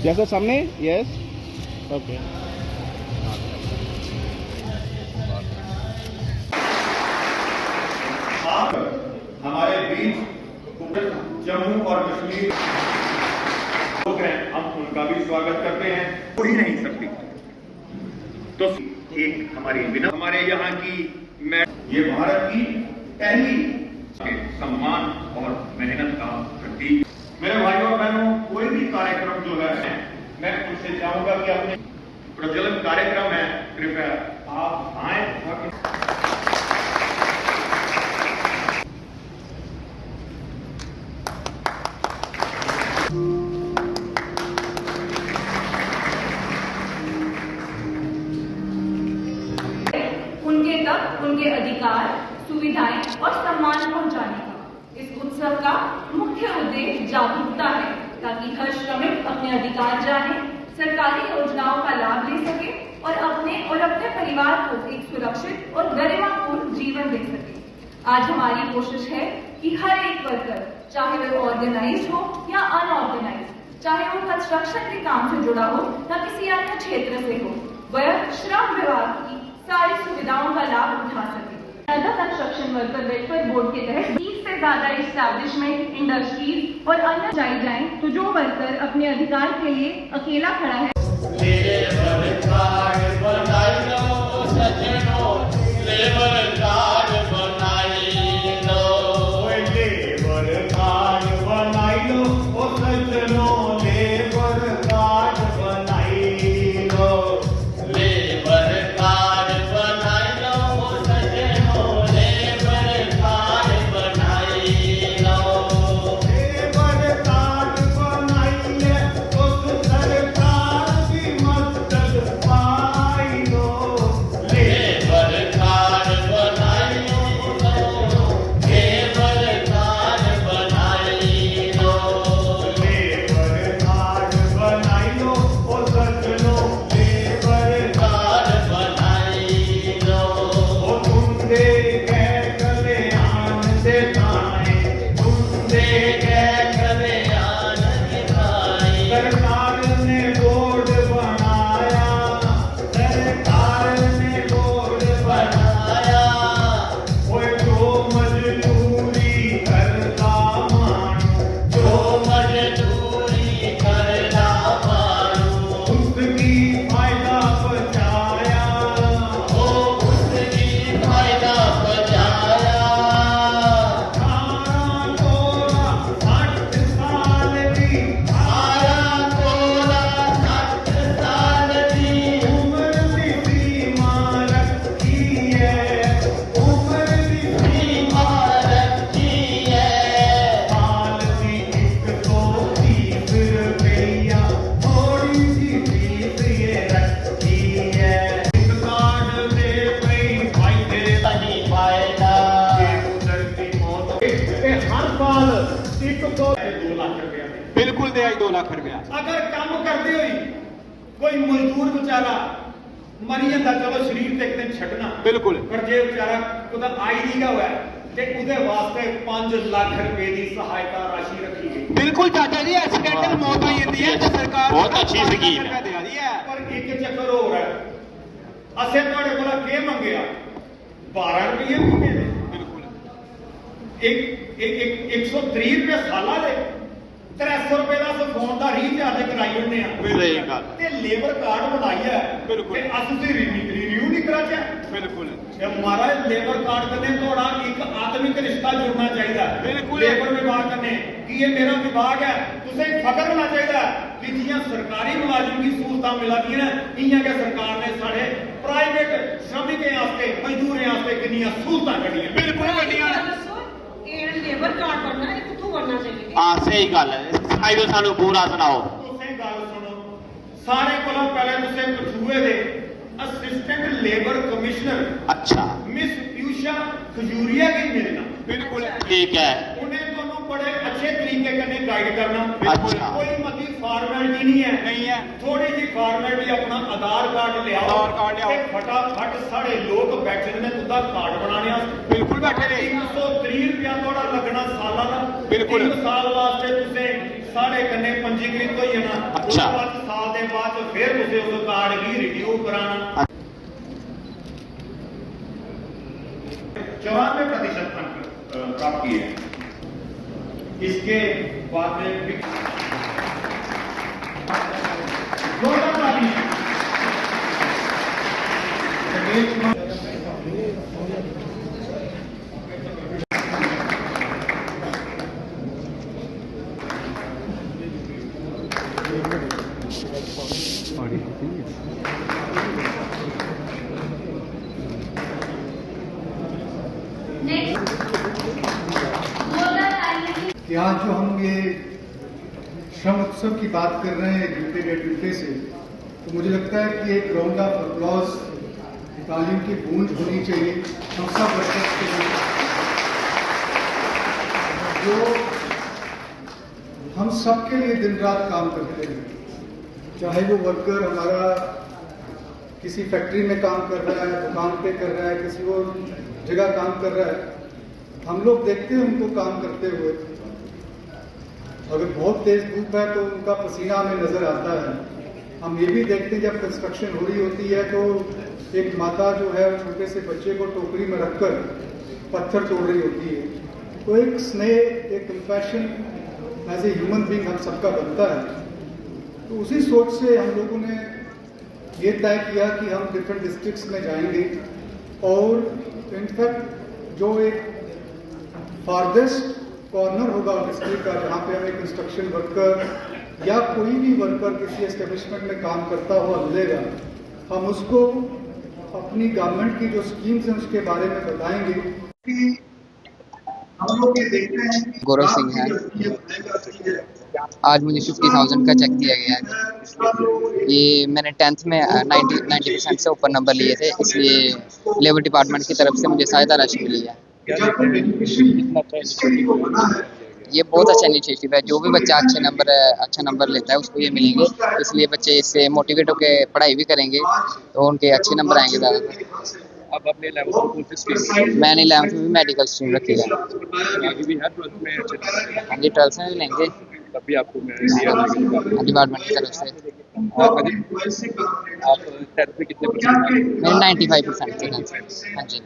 जैसे सामने yes okay हमारे बीच जम्मू और कश्मीर लोग हैं, हम उनका भी स्वागत करते हैं। हो ही नहीं सकती तो एक हमारी हमारे यहाँ की ये भारत की पहली सम्मान और मेहनत का प्रतीक। मेरे भाइयों और बहनों, कोई भी कार्यक्रम जो है मैं उनसे चाहूंगा कि अपने प्रज्वलन कार्यक्रम है, कृपया आप आए और उनके तक उनके अधिकार, सुविधाएं और सम्मान पहुंचाने का। इस उत्सव का मुख्य उद्देश्य जागरूकता है, ताकि हर श्रमिक अपने अधिकार जाने, सरकारी योजनाओं का लाभ ले सके और अपने परिवार को एक सुरक्षित और गरिमापूर्ण जीवन दे सके। आज हमारी कोशिश है कि हर एक वर्कर, चाहे वह ऑर्गेनाइज हो या अनऑर्गेनाइज, चाहे वो कंस्ट्रक्शन के काम से जुड़ा हो या किसी अन्य क्षेत्र से हो, वह श्रम विभाग की सारी सुविधाओं का लाभ उठा सके। कंस्ट्रक्शन वर्कर वेलफेयर बोर्ड के तहत 20 से ज्यादा एस्टैब्लिशमेंट, इंडस्ट्रीज और अन्य जाई जाएं, तो जो वर्कर अपने अधिकार के लिए अकेला खड़ा है बिल्कुल दे 2 लाख रुपया। अगर काम करते हुई कोई मजदूर बेचारा मरी जाता, चलो शरीर ते एक दिन छड़ना बिल्कुल, पर जे बेचारा कोदा आई नहीं हुआ ते उदे वास्ते 5 लाख रुपए की सहायता राशि रखी गई। बिल्कुल चाचा जी, एक्सीडेंटल मौत हो जाती है तो सरकार बहुत अच्छी स्कीम है। पर एक चक्कर हो रहा है, असें तुहाडे कोला के मंगया 12 रुपये महीने दे, बिल्कुल एक 130 रुपये साला दे, 300 रुपए का फोन का रीचार्ज कराई होने लेबर कार्ड बनाई है, बिल्कुल असं रिन्यू नहीं कराचे, बिल्कुल महाराज लेबर कार्ड कने थोड़ा एक आत्मिक रिश्ता जुड़ना चाहिए, बिल्कुल लेबर विभाग कने कि ये मेरा विभाग है, तुसें फख्र होना चाहिए कि जियां सरकारी मुलाजिम की सहूलतां मिला दी ना, इयां के सरकार ने साढ़े प्राइवेट श्रमिकें वास्ते मजदूरें वास्ते कितनियां सहूलतां कड्डियां, बिल्कुल कड्डियां। लेबर कार्ड बनना है, किथों बनना चाहिए? हाँ सही गल है, आइयो सानू पूरा सुनाओ। तुसें गल सुनो, सारे कोलों पहले तुसें कठुए दे असिस्टेंट लेबर कमिश्नर अच्छा मिस पीयूषा खजूरिया की मिलना, बिल्कुल ठीक है, उन्हें दोनों बड़े अच्छे तरीके कने गाइड करना, अच्छा। कोई मती फॉर्मेलिटी नहीं है, थोड़ी जी फॉर्मेलिटी, अपना आधार कार्ड ले आओ, फटाफट साढ़े लोग बैठे ने तुदा कार्ड बनाने, बिल्कुल बैठे ने 330 रुपया थोड़ा लगना सालाना, बिल्कुल 3 साल वास्ते तुसें साढ़े कन्ने पंजीकृत होई जाना, अच्छा। फिर तुझे उस कार्ड की रिन्यू कराना। 94% अंक प्राप्त किए हैं। इसके बाद में जोरदार ताली। कि आज जो हम ये श्रम उत्सव की बात कर रहे हैं यूके डेट यूके से, तो मुझे लगता है कि एक राउंड ऑफ अप्लॉज तालियों की गूंज होनी चाहिए हम सब वर्कर्स के लिए, जो हम सब के लिए दिन रात काम करते हैं। चाहे वो वर्कर हमारा किसी फैक्ट्री में काम कर रहा है, दुकान पे कर रहा है, किसी और जगह काम कर रहा है, हम लोग देखते हैं उनको काम करते हुए। अगर बहुत तेज धूप है तो उनका पसीना हमें नजर आता है। हम ये भी देखते हैं जब कंस्ट्रक्शन हो रही होती है तो एक माता जो है छोटे से बच्चे को टोकरी में रखकर पत्थर तोड़ रही होती है। तो एक स्नेह, एक compassion as a human being हम सबका बनता है। तो उसी सोच से हम लोगों ने ये तय किया कि हम डिफरेंट डिस्ट्रिक्ट्स में जाएंगे और इनफैक्ट जो एक फारदेस्ट कॉर्नर होगा डिस्ट्रिक्ट का जहाँ पे हमें कंस्ट्रक्शन वर्कर या कोई भी वर्कर किसी एस्टेब्लिशमेंट में काम करता हुआ मिलेगा, हम उसको अपनी गवर्नमेंट की जो स्कीम्स हैं उसके बारे में बताएंगे। कि हम लोग ये देखते हैं कि गौरव सिंह है। आज मुझे 50,000 का चेक दिया गया है। ये मैंने 10th में 90% से ऊपर नंबर लिए थे, इसलिए लेबर डिपार्टमेंट की तरफ से मुझे सहायता राशि मिली है। ये बहुत अच्छा इनिशिएटिव है। जो भी बच्चा अच्छा नंबर लेता है उसको ये मिलेंगे, इसलिए बच्चे इससे मोटिवेट होकर पढ़ाई भी करेंगे तो उनके अच्छे नंबर आएंगे ज़्यादातर। अब अपने 11th में स्ट्रीम मैंने 11th में भी मेडिकल स्ट्रीम रखी है। आगे भी है 12th में हाँ जी, 12th में भी लेंगे तभी आपको मैं दिया जाएगा। डिपार्टमेंट की तरफ से। आप 10th में कितने परसेंट आए? मेरे 95% थे। हाँ जी,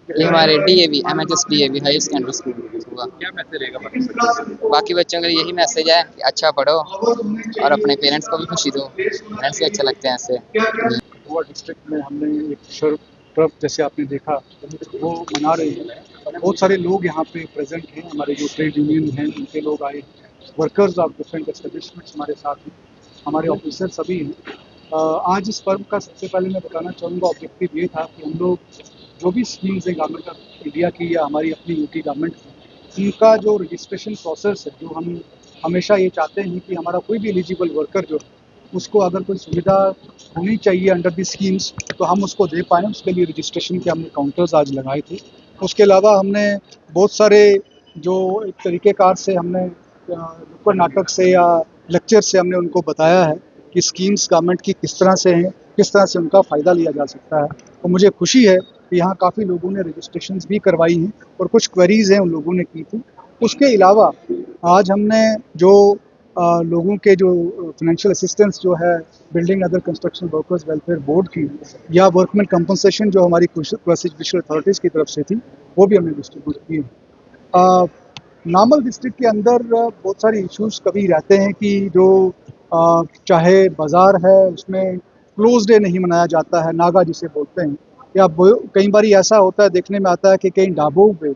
ये हमारे DAV MHS DAV high secondary school होगा। क्या मैसेज रहेगा बाकी बच्चों को? बाकी बच्चों का यही मैसेज है कि अच्छा पढ़ो और अपने पेरेंट्स को भी खुशी दो। पेरेंट्स भी अच्छे लगते हैं इससे। गोवा डिस्ट्रिक्ट में हमने एक शर्व पर्व जैसे आपने देखा वो मना रहे हैं। बहुत सारे लोग यहाँ पे प्रेजेंट हैं, हमारे जो ट्रेड यूनियन हैं उनके लोग आए, वर्कर्स ऑफ डिफरेंट एस्टेब्लिशमेंट्स हमारे साथ हैं, हमारे ऑफिसर सभी हैं। आज इस पर्व का सबसे पहले मैं बताना चाहूँगा ऑब्जेक्टिव ये था कि हम लोग जो भी स्कीम्स हैं गवर्नमेंट ऑफ इंडिया की या हमारी अपनी यूटी गवर्नमेंट की, उनका जो रजिस्ट्रेशन प्रोसेस है, जो हम हमेशा ये चाहते हैं कि हमारा कोई भी एलिजिबल वर्कर जो उसको अगर कोई सुविधा होनी चाहिए अंडर दी स्कीम्स तो हम उसको दे पाएँ, उसके लिए रजिस्ट्रेशन के हमने काउंटर्स आज लगाए थे। उसके अलावा हमने बहुत सारे जो एक तरीक़ेकार से हमने नुक्कड़ नाटक से या लेक्चर से हमने उनको बताया है कि स्कीम्स गवर्नमेंट की किस तरह से हैं, किस तरह से उनका फ़ायदा लिया जा सकता है। तो मुझे खुशी है कि यहाँ काफ़ी लोगों ने रजिस्ट्रेशंस भी करवाई हैं और कुछ क्वेरीज़ हैं उन लोगों ने की थी। उसके अलावा आज हमने जो लोगों के जो फाइनेंशियल असिस्टेंस जो है building other construction workers welfare board की या वर्कमैन कंपनसेशन जो हमारी क्वेश्चन अथॉरिटीज़ की तरफ से थी वो भी हमने डिस्ट्रीब्यूट की है। नामल डिस्ट्रिक्ट के अंदर बहुत सारे इश्यूज़ कभी रहते हैं कि जो चाहे बाज़ार है उसमें क्लोज डे नहीं मनाया जाता है, नागा जिसे बोलते हैं, या कई बार ऐसा होता है देखने में आता है कि कई ढाबों पे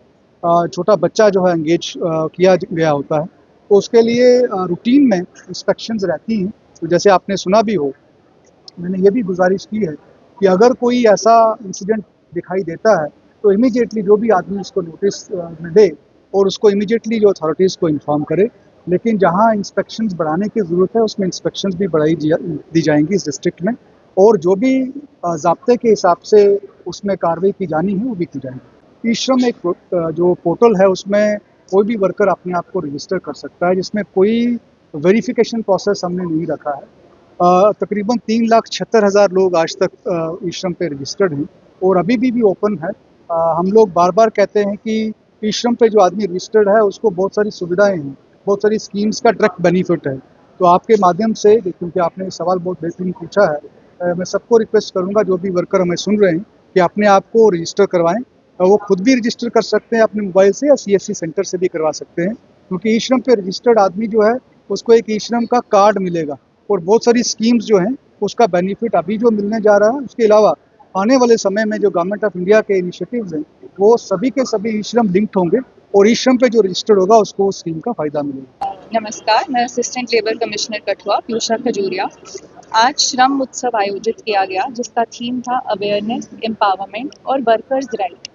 छोटा बच्चा जो है एंगेज किया गया होता है, तो उसके लिए रूटीन में इंस्पेक्शंस रहती हैं। तो जैसे आपने सुना भी हो, मैंने ये भी गुजारिश की है कि अगर कोई ऐसा इंसिडेंट दिखाई देता है तो इमीडिएटली जो भी आदमी उसको नोटिस में दे और उसको इमीडिएटली जो अथॉरिटीज़ को इन्फॉर्म करे। लेकिन जहाँ इंस्पेक्शंस बढ़ाने की ज़रूरत है उसमें इंस्पेक्शंस भी बढ़ाई दी जाएंगी इस डिस्ट्रिक्ट में, और जो भी ज़ाब्ते के हिसाब से उसमें कार्रवाई की जानी है वो भी की जाएगी। ई-श्रम एक जो पोर्टल है उसमें कोई भी वर्कर अपने आप को रजिस्टर कर सकता है, जिसमें कोई वेरिफिकेशन प्रोसेस हमने नहीं रखा है। तकरीबन 3,76,000 लोग आज तक ई-श्रम पे रजिस्टर्ड हैं और अभी भी ओपन है। हम लोग बार बार कहते हैं कि ई-श्रम पे जो आदमी रजिस्टर्ड है उसको बहुत सारी सुविधाएं हैं, बहुत सारी स्कीम्स का डायरेक्ट बेनिफिट है। तो आपके माध्यम से, क्योंकि आपने ये सवाल बहुत बेहतरीन पूछा है, मैं सबको रिक्वेस्ट करूंगा जो भी वर्कर हमें सुन रहे हैं कि अपने आप को रजिस्टर करवाएं। वो खुद भी रजिस्टर कर सकते हैं अपने मोबाइल से या CSC सेंटर से भी करवा सकते हैं, क्योंकि ई श्रम पे रजिस्टर्ड आदमी जो है उसको एक ई श्रम का कार्ड मिलेगा और बहुत सारी स्कीम्स जो हैं उसका बेनिफिट अभी जो मिलने जा रहा है। उसके अलावा आने वाले समय में जो गवर्नमेंट ऑफ इंडिया के इनिशिएटिव्स हैं वो सभी के सभी ई श्रम लिंक्ड होंगे और ई श्रम पे जो रजिस्टर्ड होगा उसको उस स्कीम का फायदा मिलेगा। नमस्कार, मैं assistant labour commissioner Kathua Piyusha Khajuria. आज श्रम उत्सव आयोजित किया गया जिसका थीम था अवेयरनेस, एम्पावरमेंट और वर्कर्स राइट।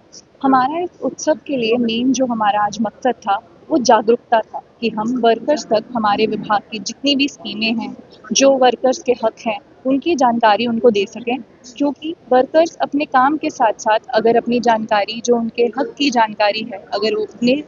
हमारा इस उत्सव के लिए मेन जो हमारा आज मकसद था वो जागरूकता था कि हम वर्कर्स तक हमारे विभाग की जितनी भी स्कीमें हैं, जो वर्कर्स के हक हैं, उनकी जानकारी उनको दे सकें, क्योंकि वर्कर्स अपने काम के साथ साथ अगर अपनी जानकारी, जो उनके हक की जानकारी है, अगर वो उन्हें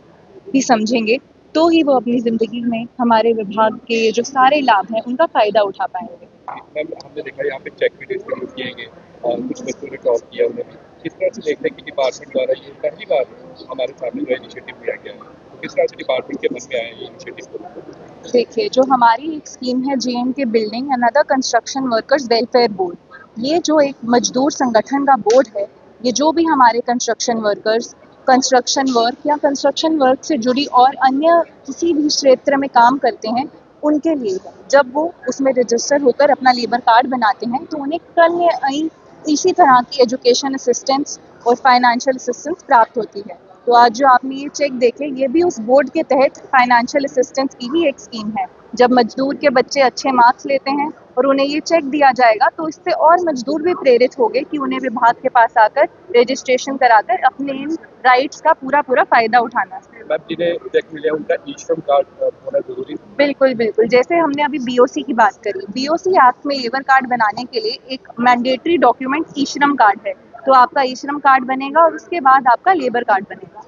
भी समझेंगे तो ही वो अपनी ज़िंदगी में हमारे विभाग के जो सारे लाभ हैं उनका फ़ायदा उठा पाएंगे। मैम, हमने देखा यहाँ पे चेक भी डिस्ट्रीब्यूट किए गए और कुछ बच्चों ने टॉप किया उन्हें भी। किस तरह से देखते हैं कि डिपार्टमेंट द्वारा ये पहली बार हमारे सामने जो इनिशिएटिव लिया गया है, तो किस तरह से डिपार्टमेंट के मन में आया ये इनिशिएटिव? देखिए, जो हमारी एक स्कीम है JNK building and other construction workers welfare board, ये जो एक मजदूर संगठन का बोर्ड है, ये जो भी हमारे कंस्ट्रक्शन वर्कर्स कंस्ट्रक्शन वर्क या कंस्ट्रक्शन वर्क से जुड़ी और अन्य किसी भी क्षेत्र में काम करते हैं उनके लिए है। जब वो उसमें रजिस्टर होकर अपना लेबर कार्ड बनाते हैं तो उन्हें कल या इसी तरह की एजुकेशन असिस्टेंस और फाइनेंशियल असिस्टेंस प्राप्त होती है। तो आज जो आपने ये चेक देखे, ये भी उस बोर्ड के तहत फाइनेंशियल असिस्टेंस की ही एक स्कीम है। जब मजदूर के बच्चे अच्छे मार्क्स लेते हैं और उन्हें ये चेक दिया जाएगा तो इससे और मजदूर भी प्रेरित होंगे कि उन्हें विभाग के पास आकर रजिस्ट्रेशन कराकर अपने इन राइट्स का पूरा फ़ायदा उठाना है। मैम, जिन्हें चेक मिले उनका ई श्रम कार्ड होना जरूरी है? बिल्कुल बिल्कुल, जैसे हमने अभी BOC की बात करी, BOC एक्ट में लेबर कार्ड बनाने के लिए एक मैंडेटरी डॉक्यूमेंट ई श्रम कार्ड है। तो आपका ई श्रम कार्ड बनेगा और उसके बाद आपका लेबर कार्ड बनेगा।